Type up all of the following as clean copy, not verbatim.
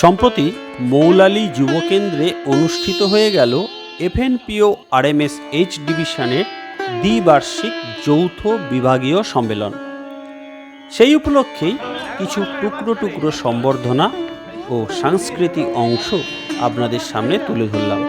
সম্প্রতি মৌলালী যুবকেন্দ্রে অনুষ্ঠিত হয়ে গেল এফএনপিও আরএমএস এইচ ডিভিশনের দ্বিবার্ষিক যৌথ বিভাগীয় সম্মেলন। সেই উপলক্ষেই কিছু টুকরো টুকরো সম্বর্ধনা ও সাংস্কৃতিক অংশ আপনাদের সামনে তুলে ধরলাম।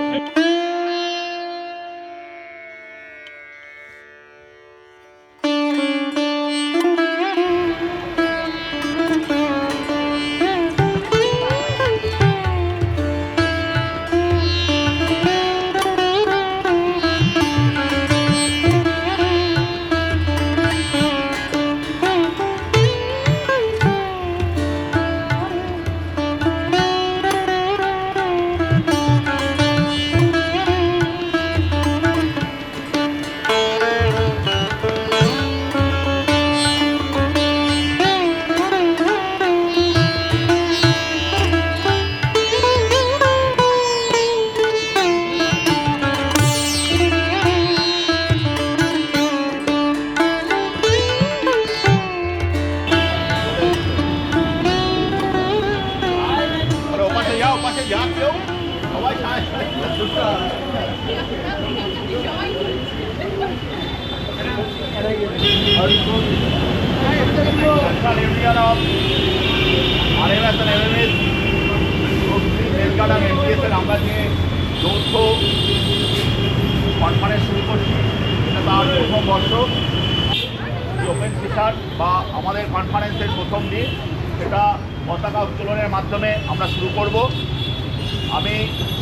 আমরা যে যৌথ কনফারেন্স শুরু করছি, এটা তার প্রথম বর্ষ। ওপেন সেশন বা আমাদের কনফারেন্সের প্রথম দিন, সেটা পতাকা উত্তোলনের মাধ্যমে আমরা শুরু করব। আমি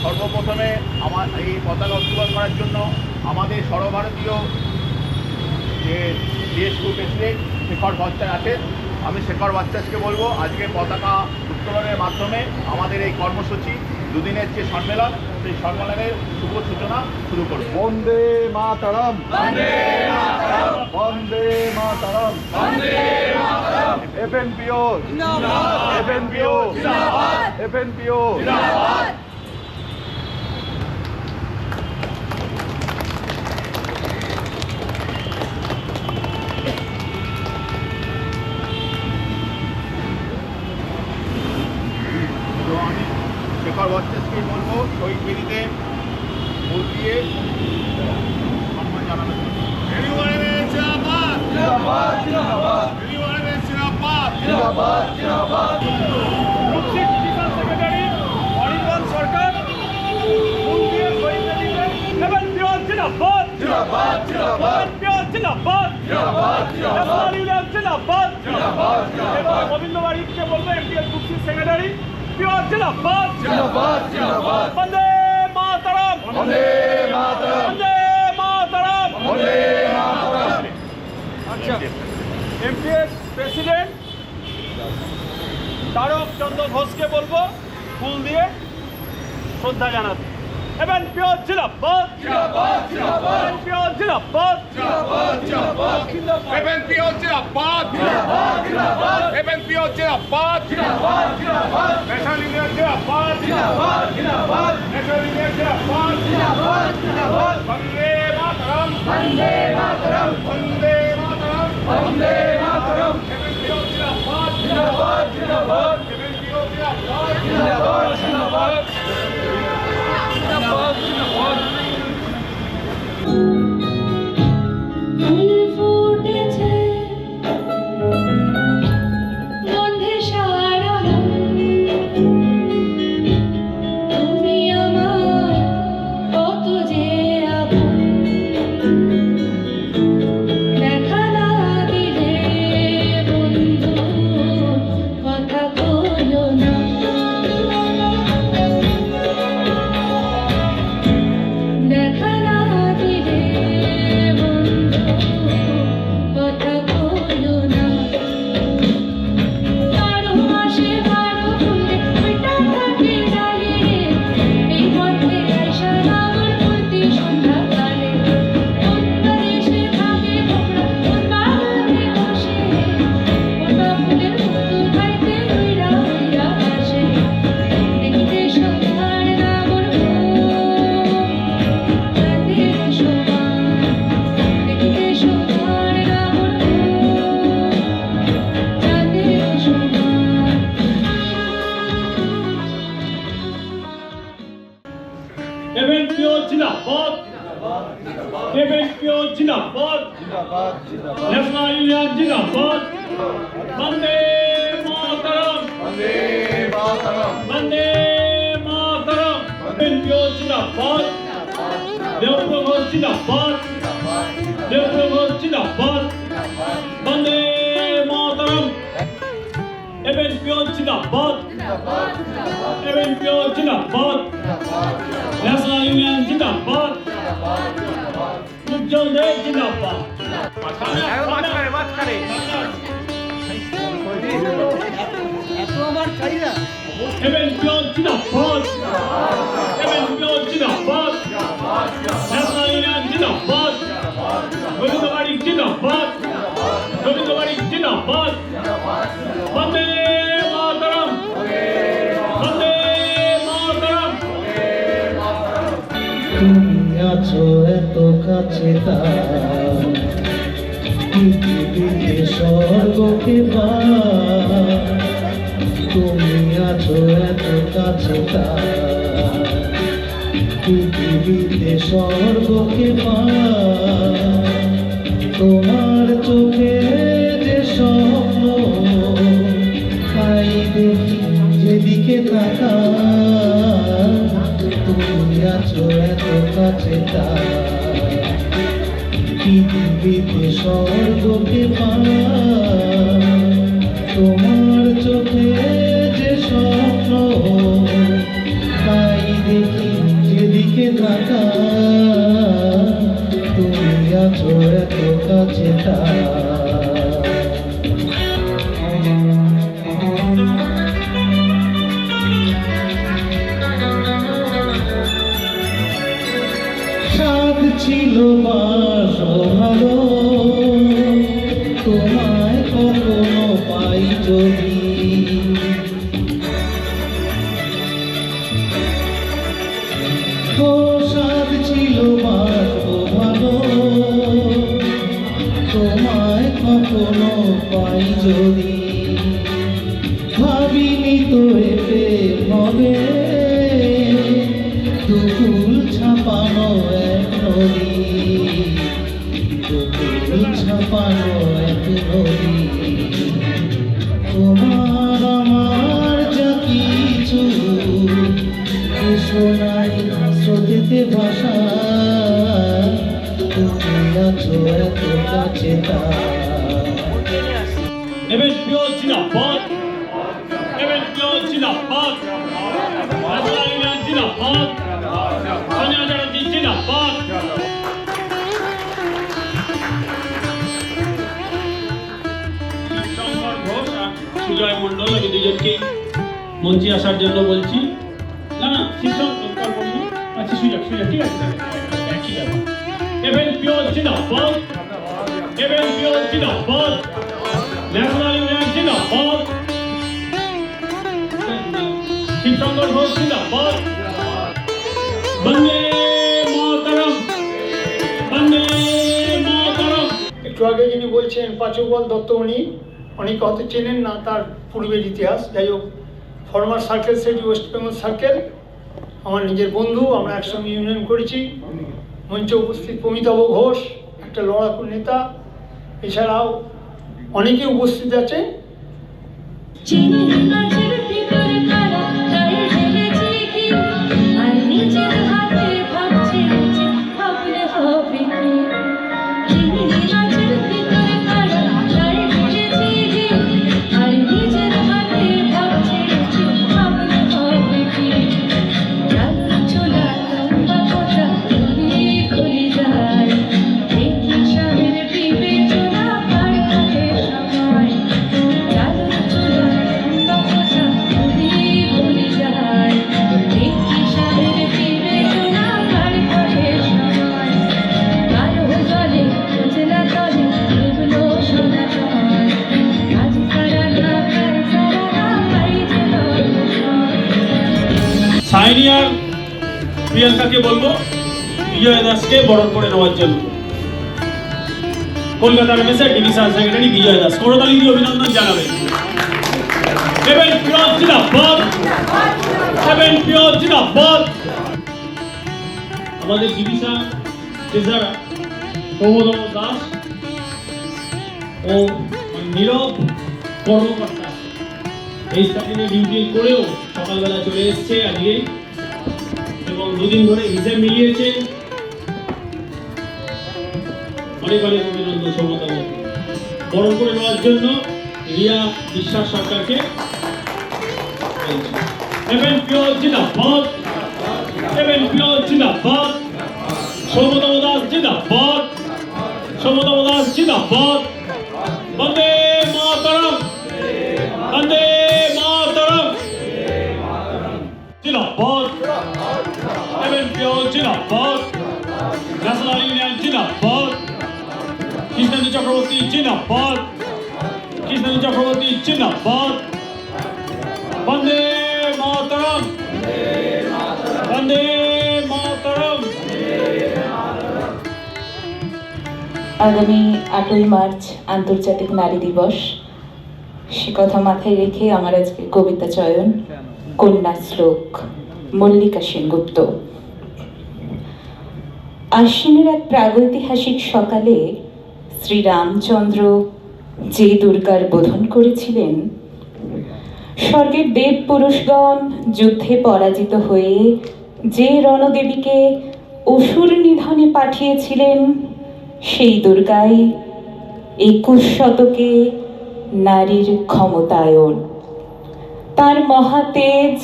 সর্বপ্রথমে আমার এই পতাকা উত্তোলন করার জন্য আমাদের সর্বভারতীয় যে ডিএসকু প্রেসিডেন্ট শেখর ভট্টাচার্য আছেন, আমি শেখর ভট্টাচার্যকে বলবো আজকে পতাকা উত্তোলনের মাধ্যমে আমাদের এই কর্মসূচি দুদিনের যে সম্মেলন, সেই সম্মেলনের শুভ সূচনা শুরু করব। বন্দে মাতরম, বন্দে মাতরম, বন্দে মাতরম, বন্দে মাতরম। এফএনপিও জিন্দাবাদ, এফএনপিও জিন্দাবাদ, এফএনপিও জিন্দাবাদ। শেখর ভট্টাচার্যকে বলবো শহীদ বেদিতে ফুল দিয়ে সম্মান জানানোর জন্য। গোবিন্দ বাড়িকে বলবো এমপিএস বুকসির সেক্রেটারি, জিন্দাবাদ জিন্দাবাদ জিন্দাবাদ। বন্দে মাতরম, বন্দে মাতরম, বন্দে মাতরম, বন্দে মাতরম। আচ্ছা, এমপিএস প্রেসিডেন্ট তারক চন্দ্র ঘোষকে বলবো ফুল দিয়ে শ্রদ্ধা জানাতে। এফএনপিও জিন্দাবাদ জিন্দাবাদ জিন্দাবাদ, এফএনপিও জিন্দাবাদ জিন্দাবাদ জিন্দাবাদ, এফএনপিও জিন্দাবাদ জিন্দাবাদ জিন্দাবাদ, এফএনপিও জিন্দাবাদ জিন্দাবাদ জিন্দাবাদ, ন্যাশনাল ইউনিয়ন জিন্দাবাদ জিন্দাবাদ জিন্দাবাদ, ন্যাশনাল ইউনিয়ন জিন্দাবাদ জিন্দাবাদ জিন্দাবাদ। বন্দে মাতরম, বন্দে মাতরম, বন্দে মাতরম, বন্দে মাতরম, এফএনপিও জিন্দাবাদ জিন্দাবাদ জিন্দাবাদ, এফএনপিও জিন্দাবাদ জিন্দাবাদ জিন্দাবাদ। ফুল ফুটেছে গন্ধে সারা মন, তুমি আমার কত যে আপন, দেখা না দিলে বন্ধু কথা জিন্দাবাদ এবিএনপিও জিন্দাবাদ জিন্দাবাদ জিন্দাবাদ ন্যাশনাল ইউনিয়ন জিন্দাবাদ বন্দে মাতরম বন্দে মাতরম বন্দে মাতরম এবিএনপিও জিন্দাবাদ দেবপ্রভু জিন্দাবাদ দেবপ্রভু জিন্দাবাদ বন্দে মাতরম এবিএনপিও জিন্দাবাদ এবিএনপিও জিন্দাবাদ ন্যাশনাল ইউনিয়ন জিন্দাবাদ উজ্জ্বল দে জিন্দাবাদ এবিএনপিও জিন্দাবাদ এবিএনপিও জিন্দাবাদ ন্যাশনাল ইউনিয়ন জিন্দাবাদ গোবিন্দবাড়ি জিন্দাবাদ গোবিন্দবাড়ি জিন্দাবাদ বন্দে মাতরম বন্দে মাতরম তুমি আছো এত কাছে তার পৃথিবীতে স্বর্গকে পার তুমি আছো এত কাছে তার পৃথিবীতে স্বর্গকে পার তোমার চোখে যে স্বপ্ন তাই দেখি যেদিকে তাকা তুমি আছো এত কাছে তার পৃথিবীতে স্বর্গকে পার তোমার চোখে যে স্বপ্ন তাই দেখি যেদিকে তাকা তুমি আছো এত কাছে তার সাধ ছিল বাস ভালো তোমায় কখনো পাই যদি ও সাধ ছিল বাস ভালো তোমায় কখনো পাই যদি ভাবিনি তো এতে হবে দুকুল ছাপানো এক নদী দুকুল ছাপানো এক নদী তোমার আমার যা কিছু শোনাই স্রোতেতে ভাষা তুমি আছো এত কাছে তার এবিএনপিও জিন্দাবাদ এবিএনপিও জিন্দাবাদ ন্যাশনাল ইউনিয়ন জিন্দাবাদ সোনিয়া চ্যাটার্জি জিন্দাবাদ শঙ্কর ঘোষ আর সুজয় মণ্ডল আমি দুজনকে মঞ্চে আসার জন্য বলছি না না শিবশঙ্কর বলুন আচ্ছা সুজয় সুজয় ঠিক আছে একই ব্যাপার এবিএনপিও জিন্দাবাদ এবিএনপিও জিন্দাবাদ ন্যাশনাল ইউনিয়ন জিন্দাবাদ শিবশঙ্কর ঘোষ জিন্দাবাদ বন্দে মাতরম বন্দে মাতরম একটু আগে যিনি বলছেন পাচকবল দত্ত উনি অনেকে হয়তো চেনেন না তার পূর্বের ইতিহাস যাই হোক former circle secretary West Bengal circle আমার নিজের বন্ধু আমরা একসঙ্গে ইউনিয়ন করেছি মঞ্চে উপস্থিত প্রমিতাভ ঘোষ একটা লড়াকু নেতা এছাড়াও অনেকে উপস্থিত আছে চিনি নাচের ভিতরে কারা তাই ঢেলেছি কি আর নিজের হাতে ভাবছি যে ভাবলে হবে কি চিনি নাচের ভিতরে কারা তাই ঢেলেছি কি আর নিজের হাতে ভাবছি যে ভাবলে হবে কি জানলা চোলা লম্বা কথা খুলি যায় দেখি স্বামীর বিবেচনা পার করে সময় জানলা চোলা লম্বা কথা খুলি যায় দেখি স্বামীর বিবেচনা পার করে সময় কারো জলে উজলা তলে ডুবলো সোনা জল কাজ সারা না কাজ সারা না পাই যে দর্শন সাইনিয়ার প্রিয়াঙ্কাকে বলবো বিজয় দাসকে বরণ করে নেওয়ার জন্য কলকাতার মেসে ডিভিশন সেক্রেটারি বিজয় দাস করতালি দিয়ে অভিনন্দন জানাবেন এবিএনপিও জিন্দাবাদ এবিএনপিও জিন্দাবাদ আমাদের ডিভিশন ট্রেজারার প্রমোদ দাস ও নীরব কর্মকর্তা এই স্টাফিংয়ে ডিউটি করেও সকালবেলা চলে এসছে আজকে এবং দুদিন ধরে হিসেব মিলিয়েছে। অনেক অনেক অভিনন্দন সমতাবাদ বরণ করে নেওয়ার জন্য রিয়া বিশ্বাস সরকারকে এমএনপিও জিন্দাবাদ, এমএনপিও জিন্দাবাদ, সমতাব দাস জিন্দাবাদ, সমতাব দাস জিন্দাবাদ, বন্দে মাতরম, বন্দে মাতরম, জিন্দাবাদ, এমএনপিও জিন্দাবাদ, ন্যাশনাল ইউনিয়ন জিন্দাবাদ, কৃষ্ণেন্দু চক্রবর্তী জিন্দাবাদ, কৃষ্ণেন্দু চক্রবর্তী জিন্দাবাদ, বন্দে মাতরম, বন্দে মাতরম। আগামী 8ই মার্চ আন্তর্জাতিক নারী দিবস, সে কথা মাথায় রেখে আমার আজকে কবিতা চয়ন, কন্যা শ্লোক, মল্লিকা সেনগুপ্ত। আশ্বিনের এক প্রাগৈতিহাসিক সকালে শ্রীরামচন্দ্র যে দুর্গার বোধন করেছিলেন, স্বর্গের দেব পুরুষগণ যুদ্ধে পরাজিত হয়ে যে রণদেবীকে অসুর নিধনে পাঠিয়েছিলেন, সেই দুর্গাই 21 শতকে নারীর ক্ষমতায়ন। তার মহাতেজ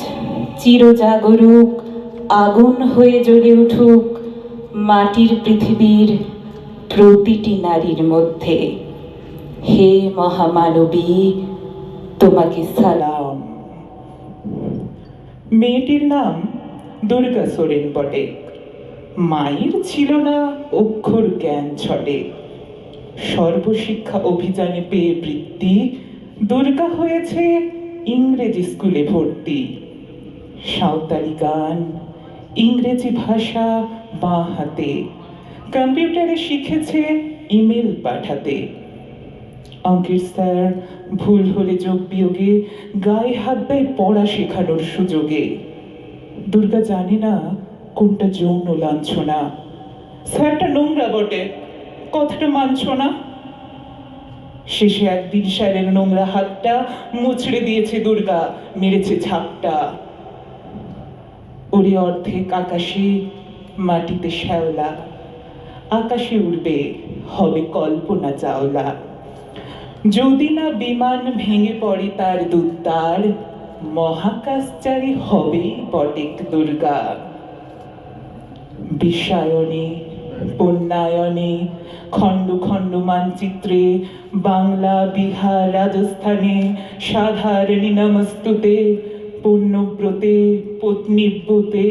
চিরজাগরুক আগুন হয়ে জ্বলে উঠুক মাটির পৃথিবীর প্রতিটি নারীর মধ্যে। হে মহামানবী, তোমাকে সালাম। মেয়েটির নাম দুর্গা সোরেন বটে। মায়ের ছিল না অক্ষর জ্ঞান ছটে। সর্বশিক্ষা অভিযানে পেয়ে বৃত্তি, দুর্গা হয়েছে ইংরেজি স্কুলে ভর্তি। সাঁওতালি গান, ইংরেজি ভাষা বাঁ হাতে, কম্পিউটারে শিখেছে ইমেল পাঠাতে। অঙ্কের স্যার ভুল হলে যোগ বিয়োগে গায়ে হাত দেয় পড়া শেখানোর সুযোগে। দুর্গা জানে না কোনটা যৌন লাঞ্ছনা। স্যারটা নোংরা বটে, কথাটা মানছ না। শেষে একদিন স্যারের নোংরা হাতটা মুচড়ে দিয়েছে দুর্গা, মেরেছে ঝাপটা। ওরে অর্ধেক আকাশে, মাটিতে শ্যাওলা, আকাশে উড়বে হবে কল্পনা চাওলা। যদি না বিমান ভেঙে পড়ে তার দুত্তার, মহাকাশচারী হবে বটেক দুর্গা। বিশ্বায়নে, পণ্যায়নে, খণ্ড খণ্ড মানচিত্রে, বাংলা, বিহার, রাজস্থানে সাধারণী নমস্তুতে। পুণ্যব্রতে, পত্নীব্রতে,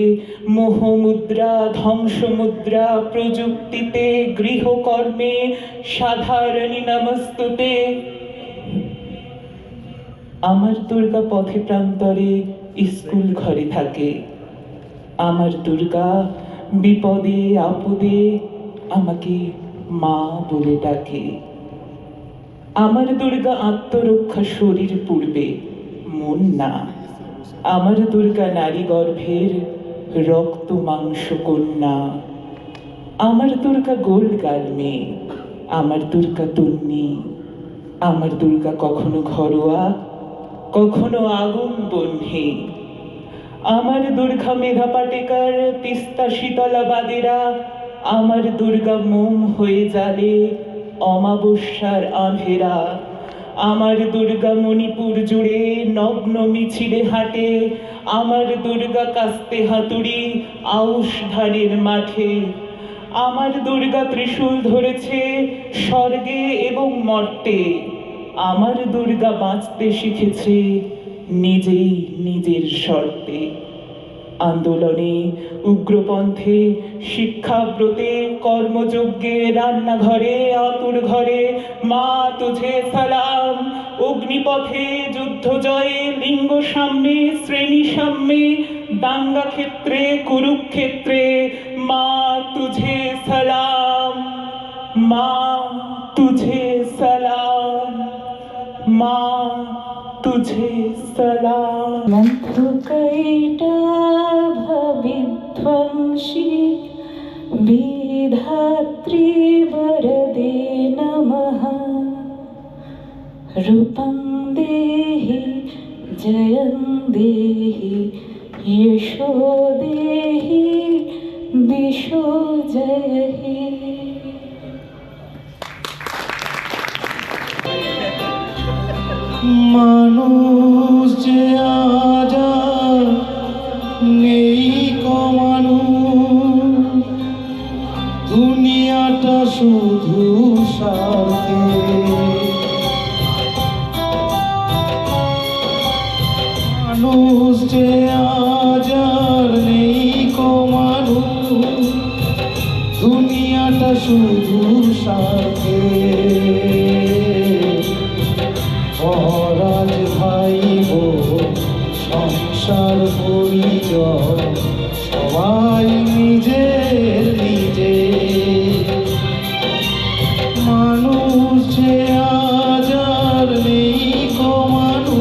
মোহমুদ্রা, ধ্বংসমুদ্রা, প্রযুক্তিতে, গৃহকর্মে সাধারণী নমস্তুতে। আমার দুর্গা পথে প্রান্তরে স্কুল ঘরে থাকে। আমার দুর্গা বিপদে আপদে আমাকে মা বলে ডাকে। আমার দুর্গা আত্মরক্ষা শরীর পূর্বে, মন না। আমার দুর্গা নারী গর্ভের রক্ত মাংস কন্যা। আমার দুর্গা গোল গাল মেয়ে, আমার দুর্গা তন্নি। আমার দুর্গা কখনো ঘরোয়া, কখনো আগুন বহ্নি। আমার দুর্গা মেধা পাটেকার, তিস্তা শীতলা বাদেরা। আমার দুর্গা মোম হয়ে জ্বালে অমাবস্যার আঁধেরা। আমার দুর্গা মণিপুর জুড়ে নগ্ন মিছিলে হাঁটে। আমার দুর্গা কাস্তে হাতুড়ি আউশ ধানের মাঠে। আমার দুর্গা ত্রিশূল ধরেছে স্বর্গে এবং মর্তে। আমার দুর্গা বাঁচতে শিখেছে নিজেই নিজের শর্তে। আন্দোলনে, উগ্রপন্থে, শিক্ষাব্রতে, কর্মযজ্ঞে, রান্নাঘরে, আতুর ঘরে মা তুঝে সালাম। অগ্নিপথে, যুদ্ধ জয়ে, লিঙ্গ সাম্যে, শ্রেণী সাম্যে, দাঙ্গা ক্ষেত্রে, কুরুক্ষেত্রে মা তুঝে সালাম। মা তুঝে সালাম, মা তুঝে সালাম। মন্থুকৈটা ভবিধ্বংসী विधात्री वरदे नमः रूपं देहि जयं देहि यशो देहि दिशो जयहि। মানুষ যে আজ আর নেই কমানো, দুনিয়াটা শুধু স্বার্থে। মানুষ যে আজ আর নেই কমানো, দুনিয়াটা শুধু স্বার্থে। মহারাজ ভাই বোন সংসার পরিজন সবাই নিজের নিজে। মানুষ যে আজ আর নেই কমানো,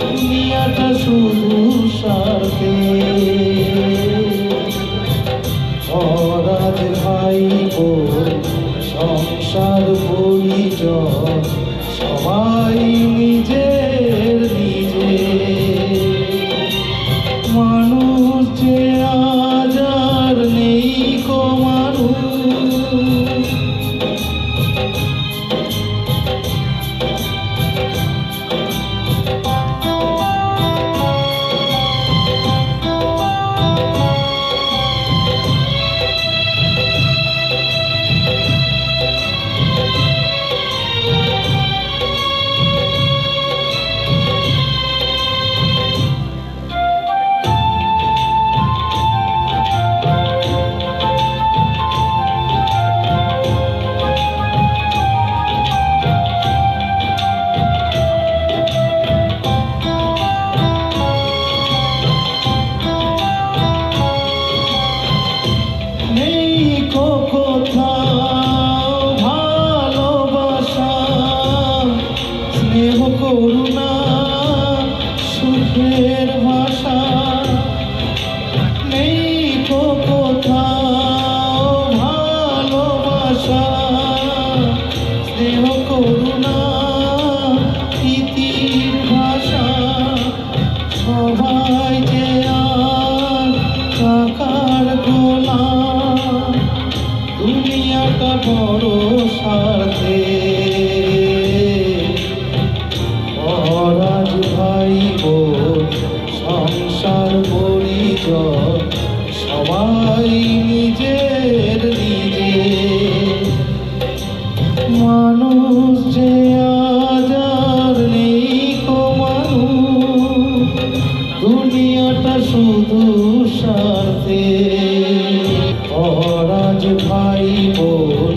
দুনিয়াটা শুধু স্বার্থে। মহারাজ ভাই বোন সংসার পরিজন সবাই নিজের নিজে। মানুষ যে আজ আর নেই কমানো, করুণা সুখের ভাষা নেই তো কোথাও। ভালোবাসা স্নেহ করুণা প্রীতির ভাষা। সবাই যে আর টাকার গোলাম, দুনিয়াটা বড় স্বার্থে। মহারাজ ভাই বোন সংসার পরিজন সবাই নিজের নিজে। মানুষ যে আজ আর নেই কমানো, দুনিয়াটা শুধু স্বার্থে। মহারাজ ভাই বোন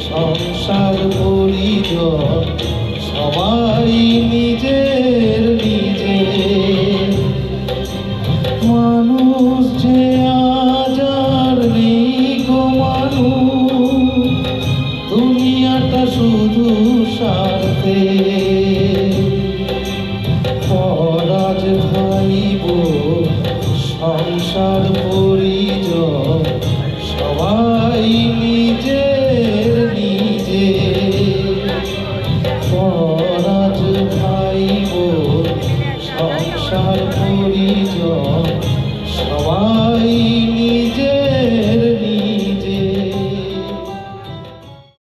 সংসার পরিজন সবাই নিজের নিজে। মানুষ যে আজ আর নেই কমানো, দুনিয়াটা শুধু স্বার্থে। মহারাজ ভাই বোন সংসার পরিজন সবাই নিজের নিজে। মহারাজ ভাই বোন সংসার পরিজন